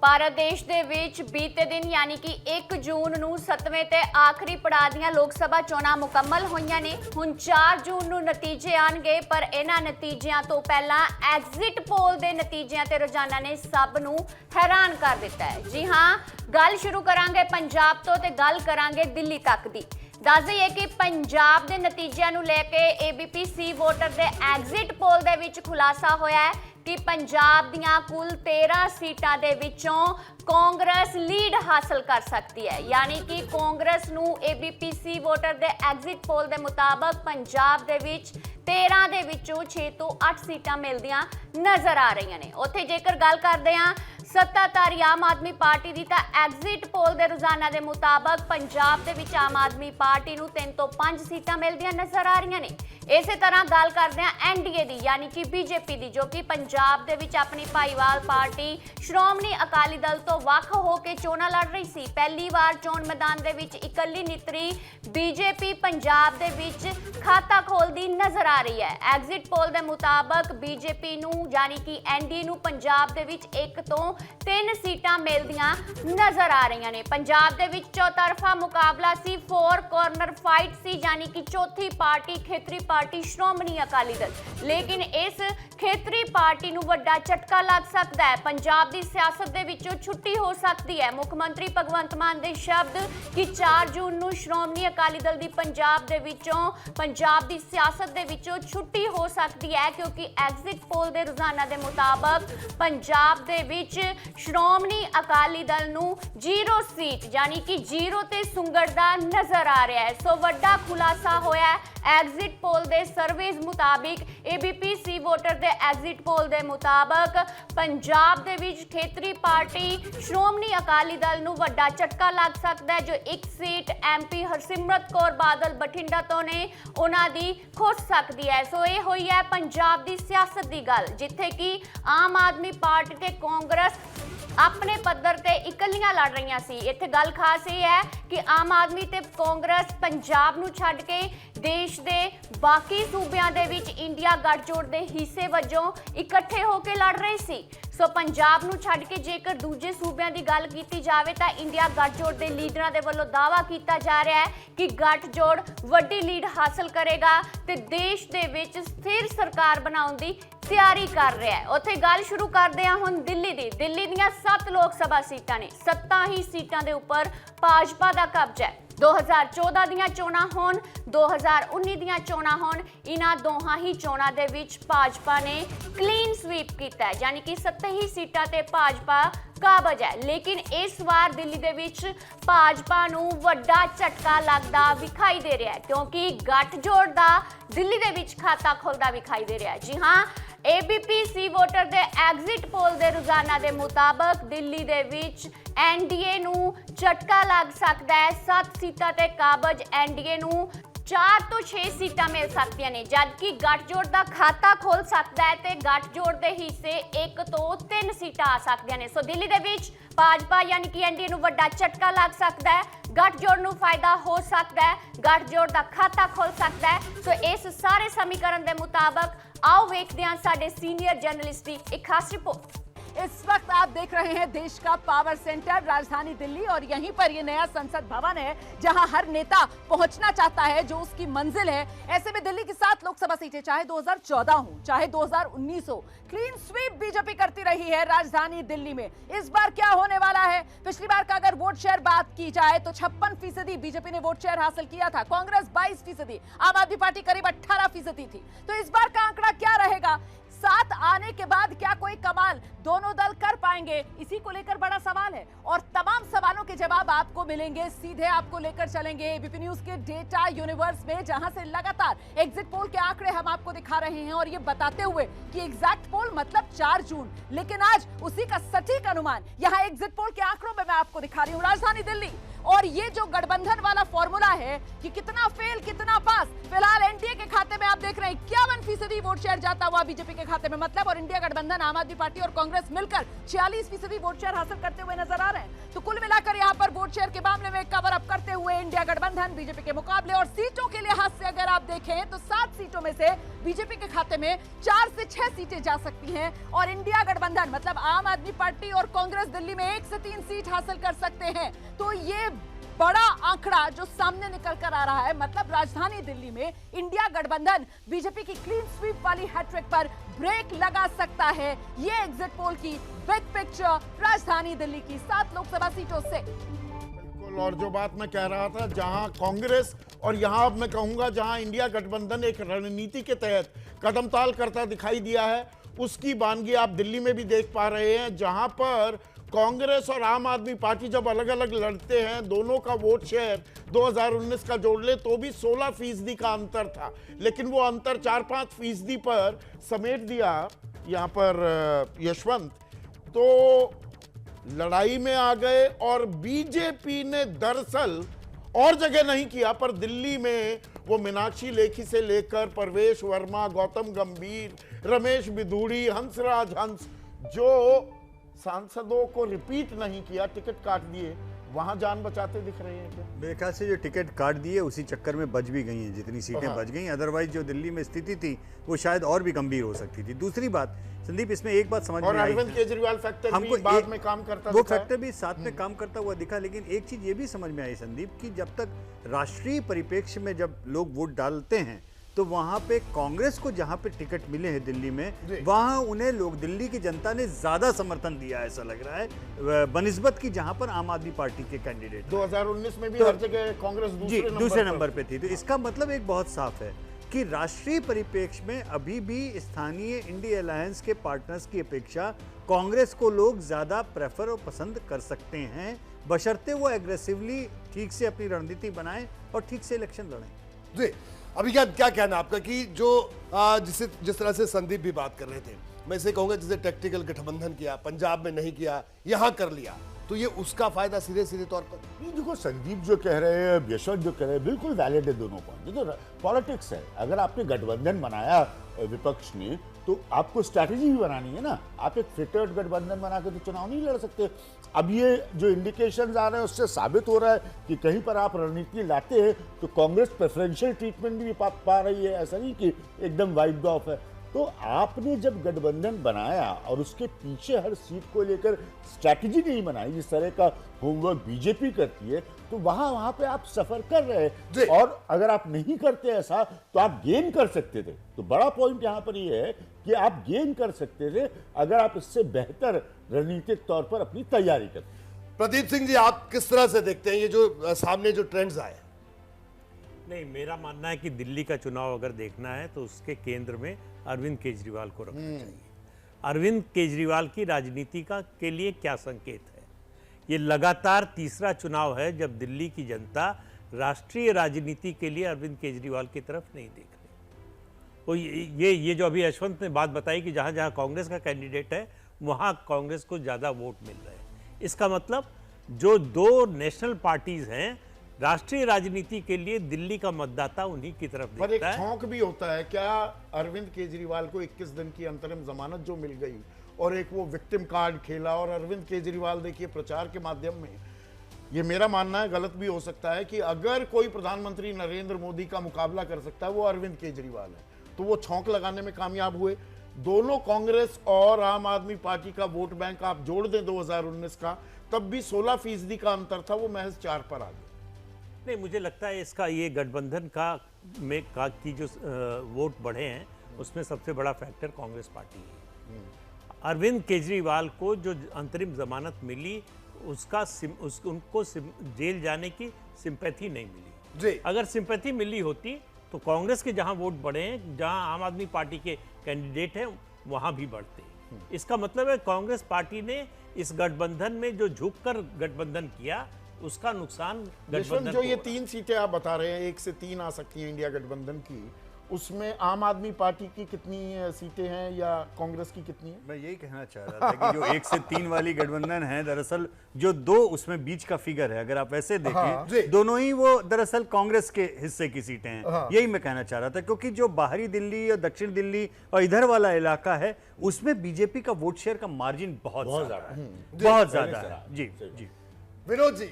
ਭਾਰਤ ਦੇਸ਼ ਦੇ ਵਿੱਚ ਬੀਤੇ ਦਿਨ ਯਾਨੀ ਕਿ 1 ਜੂਨ ਨੂੰ 7ਵੇਂ ਤੇ ਆਖਰੀ ਪੜਾਅ ਦੀਆਂ ਲੋਕ ਸਭਾ ਚੋਣਾਂ ਮੁਕੰਮਲ ਹੋਈਆਂ ਨੇ। ਹੁਣ 4 ਜੂਨ ਨੂੰ ਨਤੀਜੇ ਆਣਗੇ, ਪਰ ਇਹਨਾਂ ਨਤੀਜਿਆਂ ਤੋਂ ਪਹਿਲਾਂ ਐਗਜ਼ਿਟ ਪੋਲ ਦੇ ਨਤੀਜਿਆਂ ਤੇ ਰੋਜ਼ਾਨਾ ਨੇ ਸਭ ਨੂੰ ਹੈਰਾਨ ਕਰ ਦਿੱਤਾ ਹੈ। ਜੀ ਹਾਂ, ਗੱਲ ਸ਼ੁਰੂ ਕਰਾਂਗੇ ਪੰਜਾਬ ਤੋਂ ਤੇ ਗੱਲ ਕਰਾਂਗੇ ਦਿੱਲੀ ਤੱਕ ਦੀ। ਦੱਸ ਦਈਏ ਕਿ ਪੰਜਾਬ ਦੇ ਨਤੀਜਿਆਂ ਨੂੰ ਲੈ ਕੇ ABP ਵੋਟਰ ਦੇ ਐਗਜ਼ਿਟ ਪੋਲ ਦੇ ਵਿੱਚ ਖੁਲਾਸਾ ਹੋਇਆ ਹੈ ਕਿ ਪੰਜਾਬ ਦੀਆਂ ਕੁੱਲ 13 ਸੀਟਾਂ ਦੇ ਵਿੱਚੋਂ ਕਾਂਗਰਸ ਲੀਡ ਹਾਸਲ ਕਰ ਸਕਦੀ ਹੈ। ਯਾਨੀ ਕਿ ਕਾਂਗਰਸ ਨੂੰ ABP ਵੋਟਰ ਦੇ ਐਗਜ਼ਿਟ ਪੋਲ ਦੇ ਮੁਤਾਬਕ ਪੰਜਾਬ ਦੇ ਵਿੱਚ 13 ਦੇ ਵਿੱਚੋਂ 6 ਤੋਂ 8 ਸੀਟਾਂ ਮਿਲਦੀਆਂ ਨਜ਼ਰ ਆ ਰਹੀਆਂ ਨੇ। ਉੱਥੇ ਜੇਕਰ ਗੱਲ ਕਰਦੇ ਹਾਂ ਸੱਤਾਧਾਰੀ ਆਮ ਆਦਮੀ ਪਾਰਟੀ ਦੀ, ਤਾਂ ਐਗਜ਼ਿਟ ਪੋਲ ਦੇ ਰੋਜ਼ਾਨਾ ਦੇ ਮੁਤਾਬਕ ਪੰਜਾਬ ਦੇ ਵਿੱਚ ਆਮ ਆਦਮੀ ਪਾਰਟੀ ਨੂੰ 3 ਤੋਂ 5 ਸੀਟਾਂ ਮਿਲਦੀਆਂ ਨਜ਼ਰ ਆ ਰਹੀਆਂ ਨੇ। ਇਸੇ ਤਰ੍ਹਾਂ ਗੱਲ ਕਰਦੇ ਹਾਂ NDA ਦੀ, ਯਾਨੀ ਕਿ BJP ਦੀ, ਜੋ ਕਿ ਪੰਜਾਬ ਦੇ ਵਿੱਚ ਆਪਣੀ ਭਾਈਵਾਲ ਪਾਰਟੀ ਸ਼੍ਰੋਮਣੀ ਅਕਾਲੀ ਦਲ ਤੋਂ ਵੱਖ ਹੋ ਕੇ ਚੋਣਾਂ ਲੜ ਰਹੀ ਸੀ। ਪਹਿਲੀ ਵਾਰ ਚੋਣ ਮੈਦਾਨ ਦੇ ਵਿੱਚ ਇਕੱਲੀ ਨਿਤਰੀ BJP ਪੰਜਾਬ ਦੇ ਵਿੱਚ ਖਾਤਾ ਖੋਲਦੀ ਨਜ਼ਰ ਆ ਰਹੀ ਹੈ। ਐਗਜ਼ਿਟ ਪੋਲ ਦੇ ਮੁਤਾਬਕ BJP ਨੂੰ ਯਾਨੀ ਕਿ NDA ਨੂੰ ਪੰਜਾਬ ਦੇ ਵਿੱਚ 1 ਤੋਂ 3 ਸੀਟਾਂ ਮਿਲਦੀਆਂ ਨਜ਼ਰ ਆ ਰਹੀਆਂ ਨੇ। ਪੰਜਾਬ ਦੇ ਵਿੱਚ ਚੌਤਰਫਾ ਮੁਕਾਬਲਾ ਸੀ, 4 ਕਾਰਨਰ ਫਾਈਟ ਸੀ, ਯਾਨੀ ਕਿ ਚੌਥੀ ਪਾਰਟੀ ਖੇਤਰੀ ਪਾਰਟੀ ਸ਼੍ਰੋਮਣੀ ਅਕਾਲੀ ਦਲ। ਲੇਕਿਨ ਇਸ ਖੇਤਰੀ ਪਾਰਟੀ ਨੂੰ ਵੱਡਾ ਝਟਕਾ ਲੱਗ ਸਕਦਾ ਹੈ। ਪੰਜਾਬ ਦੀ ਸਿਆਸਤ ਦੇ ਵਿੱਚੋਂ ਛੁੱਟੀ ਹੋ ਸਕਦੀ ਹੈ। ਮੁੱਖ ਮੰਤਰੀ ਭਗਵੰਤ ਮਾਨ ਦੇ ਸ਼ਬਦ ਕਿ 4 ਜੂਨ ਨੂੰ ਸ਼੍ਰੋਮਣੀ ਅਕਾਲੀ ਦਲ ਦੀ ਪੰਜਾਬ ਦੀ ਸਿਆਸਤ ਦੇ ਵਿੱਚੋਂ ਛੁੱਟੀ ਹੋ ਸਕਦੀ ਹੈ, ਕਿਉਂਕਿ ਐਗਜ਼ਿਟ ਪੋਲ ਦੇ ਰੋਜ਼ਾਨਾ ਦੇ ਮੁਤਾਬਕ ਪੰਜਾਬ ਦੇ ਵਿੱਚ ਸ਼੍ਰੋਮਣੀ ਅਕਾਲੀ ਦਲ ਨੂੰ 0 ਸੀਟ ਯਾਨੀ ਕਿ 0 ਤੇ ਸੁੰਗੜਦਾ ਨਜ਼ਰ ਆ ਰਿਹਾ ਹੈ। ਸੋ ਵੱਡਾ ਖੁਲਾਸਾ ਹੋਇਆ ਐਗਜ਼ਿਟ ਪੋਲ ਦੇ ਸਰਵੇਜ਼ ਮੁਤਾਬਿਕ। ABP ਵੋਟਰ ਦੇ ਐਗਜ਼ਿਟ ਪੋਲ ਦੇ ਮੁਤਾਬਕ ਪੰਜਾਬ ਦੇ ਵਿੱਚ ਖੇਤਰੀ ਪਾਰਟੀ ਸ਼੍ਰੋਮਣੀ ਅਕਾਲੀ ਦਲ ਨੂੰ ਵੱਡਾ ਝਟਕਾ ਲੱਗ ਸਕਦਾ ਹੈ। ਜੋ 1 ਸੀਟ MP ਹਰਸਿਮਰਤ ਕੌਰ ਬਾਦਲ ਬਠਿੰਡਾ ਤੋਂ ਨੇ, ਉਹਨਾਂ ਦੀ ਖੁੱਸ ਸਕਦੀ ਹੈ। ਸੋ ਇਹ ਹੋਈ ਹੈ ਪੰਜਾਬ ਦੀ ਸਿਆਸਤ ਦੀ ਗੱਲ, ਜਿੱਥੇ ਕਿ ਆਮ ਆਦਮੀ ਪਾਰਟੀ ਤੇ ਕਾਂਗਰਸ ਆਪਣੇ ਪੱਧਰ ਤੇ ਇਕੱਲੀਆਂ ਲੜ ਰਹੀਆਂ ਸੀ। ਇੱਥੇ ਗੱਲ ਖਾਸ ਇਹ ਹੈ ਕਿ ਆਮ ਆਦਮੀ ਤੇ ਕਾਂਗਰਸ ਪੰਜਾਬ ਨੂੰ ਛੱਡ ਕੇ ਦੇਸ਼ ਦੇ ਬਾਕੀ ਸੂਬਿਆਂ ਦੇ ਵਿੱਚ ਇੰਡੀਆ ਗੱਠਜੋੜ ਦੇ ਹਿੱਸੇ ਵਜੋਂ ਇਕੱਠੇ ਹੋ ਕੇ ਲੜ ਰਹੇ ਸੀ। ਸੋ ਪੰਜਾਬ ਨੂੰ ਛੱਡ ਕੇ ਜੇਕਰ ਦੂਜੇ ਸੂਬਿਆਂ ਦੀ ਗੱਲ ਕੀਤੀ ਜਾਵੇ ਤਾਂ ਇੰਡੀਆ ਗੱਠਜੋੜ ਦੇ ਲੀਡਰਾਂ ਦੇ ਵੱਲੋਂ ਦਾਅਵਾ ਕੀਤਾ ਜਾ ਰਿਹਾ ਹੈ ਕਿ ਗੱਠਜੋੜ ਵੱਡੀ ਲੀਡ ਹਾਸਲ ਕਰੇਗਾ ਤੇ ਦੇਸ਼ ਦੇ ਵਿੱਚ ਸਥਿਰ ਸਰਕਾਰ ਬਣਾਉਣ ਦੀ ਤਿਆਰੀ ਕਰ ਰਿਹਾ ਹੈ। ਉੱਥੇ ਗੱਲ ਸ਼ੁਰੂ ਕਰਦੇ ਹਾਂ ਹੁਣ ਦਿੱਲੀ ਦੀ। ਦਿੱਲੀ ਦੀਆਂ 7 ਲੋਕ ਸਭਾ ਸੀਟਾਂ ਨੇ, 7 ਹੀ ਸੀਟਾਂ ਦੇ ਉੱਪਰ ਭਾਜਪਾ ਦਾ ਕਬਜ਼ਾ ਹੈ। 2014 ਦੀਆਂ ਚੋਣਾਂ ਹੋਣ, 2019 ਦੀਆਂ ਚੋਣਾਂ ਹੋਣ, ਇਹਨਾਂ ਦੋਹਾਂ ਹੀ ਚੋਣਾਂ ਦੇ ਵਿੱਚ ਭਾਜਪਾ ਨੇ ਕਲੀਨ ਸਵੀਪ ਕੀਤਾ ਹੈ, ਯਾਨੀ ਕਿ 7 ਹੀ ਸੀਟਾਂ ਤੇ ਭਾਜਪਾ ਕਾਬਜ ਹੈ। ਲੇਕਿਨ ਇਸ ਵਾਰ ਦਿੱਲੀ ਦੇ ਵਿੱਚ ਭਾਜਪਾ ਨੂੰ ਵੱਡਾ ਝਟਕਾ ਲੱਗਦਾ ਵਿਖਾਈ ਦੇ ਰਿਹਾ ਹੈ, ਕਿਉਂਕਿ ਗੱਠਜੋੜ ਦਾ ਦਿੱਲੀ ਦੇ ਵਿੱਚ ਖਾਤਾ ਖੁੱਲਦਾ ਵਿਖਾਈ ਦੇ ਰਿਹਾ ਹੈ। ਜੀ ਹਾਂ, ABP ਵੋਟਰ ਦੇ ਐਗਜ਼ਿਟ ਪੋਲ ਦੇ ਰੋਜ਼ਾਨਾ ਦੇ ਮੁਤਾਬਕ ਦਿੱਲੀ ਦੇ ਵਿੱਚ NDA ਨੂੰ ਝਟਕਾ ਲੱਗ ਸਕਦਾ ਹੈ। 7 ਸੀਟਾਂ ਤੇ ਕਾਬਜ NDA ਨੂੰ 4 ਤੋਂ 6 ਸੀਟਾਂ ਮਿਲ ਸਕਦੀਆਂ ਨੇ, ਜਦਕਿ ਗੱਠਜੋੜ ਦਾ ਖਾਤਾ ਖੁੱਲ ਸਕਦਾ ਹੈ ਤੇ ਗੱਠਜੋੜ ਦੇ ਹਿੱਸੇ 1 ਤੋਂ 3 ਸੀਟਾਂ ਆ ਸਕਦੀਆਂ ਨੇ। ਸੋ ਦਿੱਲੀ ਦੇ ਵਿੱਚ ਭਾਜਪਾ ਯਾਨੀ ਕਿ NDA ਨੂੰ ਵੱਡਾ ਝਟਕਾ ਲੱਗ ਸਕਦਾ ਹੈ, ਗੱਠਜੋੜ ਨੂੰ ਫਾਇਦਾ ਹੋ ਸਕਦਾ ਹੈ, ਗੱਠਜੋੜ ਦਾ ਖਾਤਾ ਖੁੱਲ ਸਕਦਾ ਹੈ। ਸੋ ਇਸ ਸਾਰੇ ਸਮੀਕਰਨ ਦੇ ਮੁਤਾਬਕ आओ देखते हैं साडे सीनियर जर्नलिस्ट की एक खास रिपोर्ट। इस वक्त आप देख रहे हैं देश का पावर सेंटर राजधानी दिल्ली, और यहीं पर ये नया संसद भवन है जहां हर नेता पहुंचना चाहता है, जो उसकी मंजिल है। ऐसे में दिल्ली की 7 लोकसभा सीटें, चाहे 2014 हो चाहे 2019 हो, क्लीन स्वीप बीजेपी करती रही है राजधानी दिल्ली में। इस बार क्या होने वाला है? पिछली बार का अगर वोट शेयर बात की जाए तो 56% बीजेपी ने वोट शेयर हासिल किया था, कांग्रेस 22%, आम आदमी पार्टी करीब 18% थी। तो इस बार का आंकड़ा क्या रहेगा? 7 आने के बाद क्या कोई कमाल दोनों दल कर पाएंगे? इसी को लेकर बड़ा सवाल है, और तमाम सवालों के जवाब आपको मिलेंगे। सीधे आपको लेकर चलेंगे ABP न्यूज के डेटा यूनिवर्स में, जहां से लगातार एग्जिट पोल के आंकड़े हम आपको दिखा रहे हैं, और ये बताते हुए कि एग्जैक्ट पोल मतलब 4 जून, लेकिन आज उसी का सटीक अनुमान यहाँ एग्जिट पोल के आंकड़ों में मैं आपको दिखा रही हूँ। राजधानी दिल्ली और ये जो गठबंधन वाला फॉर्मूला है कि कितना फेल कितना पास, फिलहाल NDA के खाते में आप देख रहे हैं 51% वोट शेयर जाता हुआ बीजेपी के खाते में, मतलब, और इंडिया गठबंधन आम आदमी पार्टी और कांग्रेस मिलकर 46% वोट शेयर हासिल करते हुए नजर आ रहे हैं। तो कुल मिलाकर यहाँ पर वोट शेयर के मामले में कवर अप करते हुए इंडिया गठबंधन बीजेपी के मुकाबले और सीटों के लिहाज से अगर आप देखें तो 7 सीटों में से बीजेपी के खाते में 4 से 6 सीटें जा सकती हैं और इंडिया गठबंधन मतलब आम आदमी पार्टी और कांग्रेस दिल्ली में 1 से 3 सीट हासिल कर सकते हैं। तो ये बड़ा आंकड़ा जो सामने निकल कर आ रहा है, मतलब राजधानी दिल्ली में इंडिया गठबंधन बीजेपी की क्लीन स्वीप वाली हैट्रिक पर ब्रेक लगा सकता है। ये एग्जिट पोल की बिग पिक्चर राजधानी दिल्ली की 7 लोकसभा सीटों से। बिल्कुल, और जो बात मैं कह रहा था, जहां कांग्रेस और यहां अब मैं कहूंगा जहां इंडिया गठबंधन एक रणनीति के तहत कदमताल करता दिखाई दिया है, उसकी बानगी आप दिल्ली में भी देख पा रहे हैं, जहां पर कांग्रेस और आम आदमी पार्टी जब अलग अलग लड़ते हैं, दोनों का वोट शेयर 2019 का जोड़ ले तो भी 16% का अंतर था, लेकिन वो अंतर 4-5% पर समेट दिया यहाँ पर यशवंत। तो लड़ाई में आ गए और बीजेपी ने दरअसल और जगह नहीं किया, पर दिल्ली में वो मीनाक्षी लेखी से लेकर परवेश वर्मा, गौतम गंभीर, रमेश बिधूड़ी, हंसराज हंस, जो सांसदों को रिपीट नहीं किया, टिकट काट दिए, वहां जान बचाते दिख रहे हैं क्या? मेरे ख्याल से जो टिकट काट दिए उसी चक्कर में बच भी गई हैं जितनी सीटें बच गई। अदरवाइज जो दिल्ली में स्थिति थी वो शायद और भी गंभीर हो सकती थी। दूसरी बात संदीप, इसमें एक बात समझ में आई, अरविंद केजरीवाल फैक्टर भी बाद में काम करता, वो फैक्टर भी साथ में काम करता हुआ दिखा। लेकिन एक चीज ये भी समझ में आई संदीप कि जब तक राष्ट्रीय परिप्रेक्ष्य में जब लोग वोट डालते हैं तो वहां पे कांग्रेस को जहां पे टिकट मिले हैं दिल्ली में, वहां उन्हें लोग दिल्ली की जनता ने ज्यादा समर्थन दिया है ऐसा लग रहा है बनिस्बत की जहां पर आम आदमी पार्टी के कैंडिडेट 2019 में भी हर जगह कांग्रेस दूसरे नंबर पे थी। तो इसका मतलब एक बहुत साफ है कि राष्ट्रीय परिप्रेक्ष्य में अभी भी स्थानीय इंडिया अलायंस के पार्टनर्स की अपेक्षा कांग्रेस को लोग ज्यादा प्रेफर और पसंद कर सकते हैं, बशर्ते वो एग्रेसिवली ठीक से अपनी रणनीति बनाएं और ठीक से इलेक्शन लड़ें। जी, अभी क्या कहना आपका कि जो जिस तरह से संदीप भी बात कर रहे थे, मैं इसे कहूंगा जिसे टैक्टिकल गठबंधन किया, पंजाब में नहीं किया, यहां कर लिया, तो ये उसका फायदा सीधे तौर पर? नहीं, देखो संदीप जो कह रहे हैं, यशवंत जो कह रहे हैं, बिल्कुल वैलिड है दोनों पॉइंट। देखो पॉलिटिक्स है, अगर आपने गठबंधन बनाया विपक्ष ने तो आपको स्ट्रैटेजी भी बनानी है ना। आप एक फिटेड गठबंधन बना के तो चुनाव नहीं लड़ सकते। अब ये जो इंडिकेशंस आ रहे हैं उससे साबित हो रहा है कि कहीं पर आप रणनीति लाते हैं तो कांग्रेस प्रेफरेंशियल ट्रीटमेंट भी पा रही है, ऐसा नहीं कि एकदम वाइप्ड ऑफ है। तो आपने जब गठबंधन बनाया और उसके पीछे हर सीट को लेकर स्ट्रैटेजी नहीं बनाई, जिस तरह का होमवर्क बीजेपी करती है, तो वहां पे आप सफर कर रहे हैं। और अगर आप नहीं करते ऐसा तो आप गेन कर सकते थे। तो बड़ा पॉइंट यहाँ पर ये है कि आप गेन कर सकते थे अगर आप इससे बेहतर रणनीतिक तौर पर अपनी तैयारी करते। प्रदीप सिंह जी, आप किस तरह से देखते हैं ये जो सामने जो ट्रेंड्स आए? नहीं, मेरा मानना है कि दिल्ली का चुनाव अगर देखना है तो उसके केंद्र में अरविंद केजरीवाल को रखना चाहिए। अरविंद केजरीवाल की राजनीति का के लिए क्या संकेत है? ये लगातार तीसरा चुनाव है जब दिल्ली की जनता राष्ट्रीय राजनीति के लिए अरविंद केजरीवाल की तरफ नहीं देख रही। तो ये जो अभी यशवंत ने बात बताई कि जहां जहां कांग्रेस का कैंडिडेट है वहां कांग्रेस को ज्यादा वोट मिल रहे हैं, इसका मतलब जो 2 नेशनल पार्टीज हैं राष्ट्रीय राजनीति के लिए दिल्ली का मतदाता उन्हीं की तरफ पर एक देखता है। छौंक भी होता है क्या अरविंद केजरीवाल को 21 दिन की अंतरिम जमानत जो मिल गई और एक वो विक्टिम कार्ड खेला, और अरविंद केजरीवाल देखिए प्रचार के माध्यम में, ये मेरा मानना है गलत भी हो सकता है कि अगर कोई प्रधानमंत्री नरेंद्र मोदी का मुकाबला कर सकता है वो अरविंद केजरीवाल है, तो वो छौंक लगाने में कामयाब हुए। दोनों कांग्रेस और आम आदमी पार्टी का वोट बैंक आप जोड़ दें 2019 का, तब भी 16% का अंतर था, वो महज 4 पर आ गया। नहीं, मुझे लगता है इसका ये गठबंधन की जो वोट बढ़े हैं उसमें सबसे बड़ा फैक्टर कांग्रेस पार्टी है। अरविंद केजरीवाल को जो अंतरिम जमानत मिली उनको जेल जाने की सिंपैथी नहीं मिली। अगर सिंपैथी मिली होती तो कांग्रेस के जहां वोट बढ़े हैं, जहां आम आदमी पार्टी के कैंडिडेट हैं, वहां भी बढ़ते। इसका मतलब है कांग्रेस पार्टी ने इस गठबंधन में जो झुककर गठबंधन किया उसका नुकसान गठबंधन जो ये 3 सीटें आप बता रहे हैं 1 से 3 आ सकती हैं इंडिया गठबंधन की, उसमें आम आदमी पार्टी की कितनी सीटें हैं या कांग्रेस की कितनी है? मैं यही कहना चाह रहा था कि जो 1 से 3 वाली गठबंधन है, दरअसल जो 2 उसमें बीच का फिगर है, अगर आप ऐसे देखें दोनों ही वो दरअसल कांग्रेस के हिस्से की सीटें हैं। यही मैं कहना चाह रहा था, क्योंकि जो बाहरी दिल्ली और दक्षिण दिल्ली और इधर वाला इलाका है उसमें बीजेपी का वोट शेयर का मार्जिन बहुत ज्यादा है। जी जी। विनोद जी,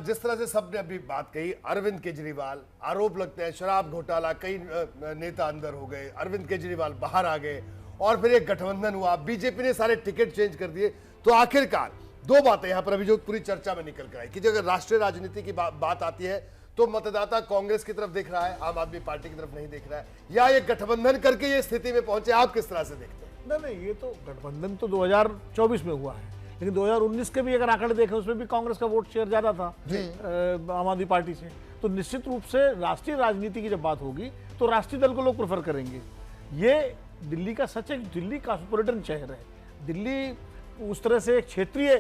जिस तरह से सबने अभी बात कही, अरविंद केजरीवाल, आरोप लगते हैं शराब घोटाला, कई नेता अंदर हो गए, अरविंद केजरीवाल बाहर आ गए और फिर एक गठबंधन हुआ, बीजेपी ने सारे टिकट चेंज कर दिए। तो आखिरकार दो बातें यहां पर अभी जो पूरी चर्चा में निकल कर आई कि अगर राष्ट्रीय राजनीति की बात आती है तो मतदाता कांग्रेस की तरफ देख रहा है, आम आदमी पार्टी की तरफ नहीं देख रहा है, या ये गठबंधन करके ये स्थिति में पहुंचे, आप किस तरह से देखते हैं? नहीं, ये तो गठबंधन तो 2024 में हुआ है, लेकिन 2019 के भी अगर आंकड़े देखें उसमें भी कांग्रेस का वोट शेयर ज्यादा था आम आददमी पार्टी से। तो निश्चित रूप से राष्ट्रीय राजनीति की जब बात होगी तो राष्ट्रीय दल को लोग प्रेफर करेंगे। ये दिल्ली का सच है, दिल्ली कॉस्मोपॉलिटन शहर है, दिल्ली उस तरह से एक क्षेत्रीय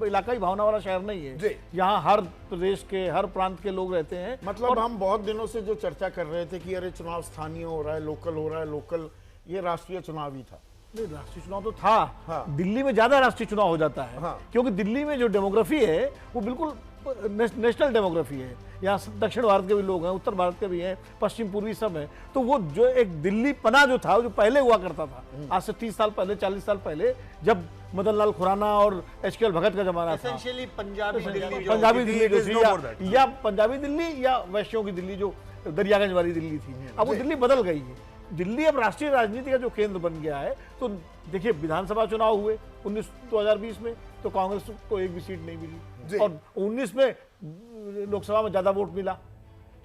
इलाकाई भावना वाला शहर नहीं है। यहाँ हर प्रदेश के, हर प्रांत के लोग रहते हैं। मतलब हम बहुत दिनों से जो चर्चा कर रहे थे कि अरे चुनाव स्थानीय हो रहा है, लोकल हो रहा है, लोकल, ये राष्ट्रीय चुनाव ही था। नहीं, राष्ट्रीय चुनाव तो था। हाँ। दिल्ली में ज्यादा राष्ट्रीय चुनाव हो जाता है। हाँ। क्योंकि दिल्ली में जो डेमोग्राफी है वो बिल्कुल नेशनल डेमोग्राफी है। यहाँ दक्षिण भारत के भी लोग हैं, उत्तर भारत के भी हैं, पश्चिम पूर्वी सब हैं। तो वो जो एक दिल्ली पना जो था, जो पहले हुआ करता था, आज से 30 साल पहले, 40 साल पहले, जब मदन लाल खुराना और एचकेएल भगत का जमाना था, पंजाबी दिल्ली जो थी, या पंजाबी दिल्ली या वैश्यों की दिल्ली जो दरियागंज वाली दिल्ली थी, अब वो दिल्ली बदल गई है। दिल्ली अब राष्ट्रीय राजनीति का जो केंद्र बन गया है। तो देखिए, विधानसभा चुनाव हुए 2019 में, तो कांग्रेस को एक भी सीट नहीं मिली और 19 में लोकसभा में ज्यादा वोट मिला।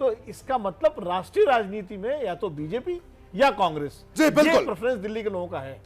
तो इसका मतलब राष्ट्रीय राजनीति में या तो बीजेपी या कांग्रेस, ये प्रेफरेंस दिल्ली के लोगों का है।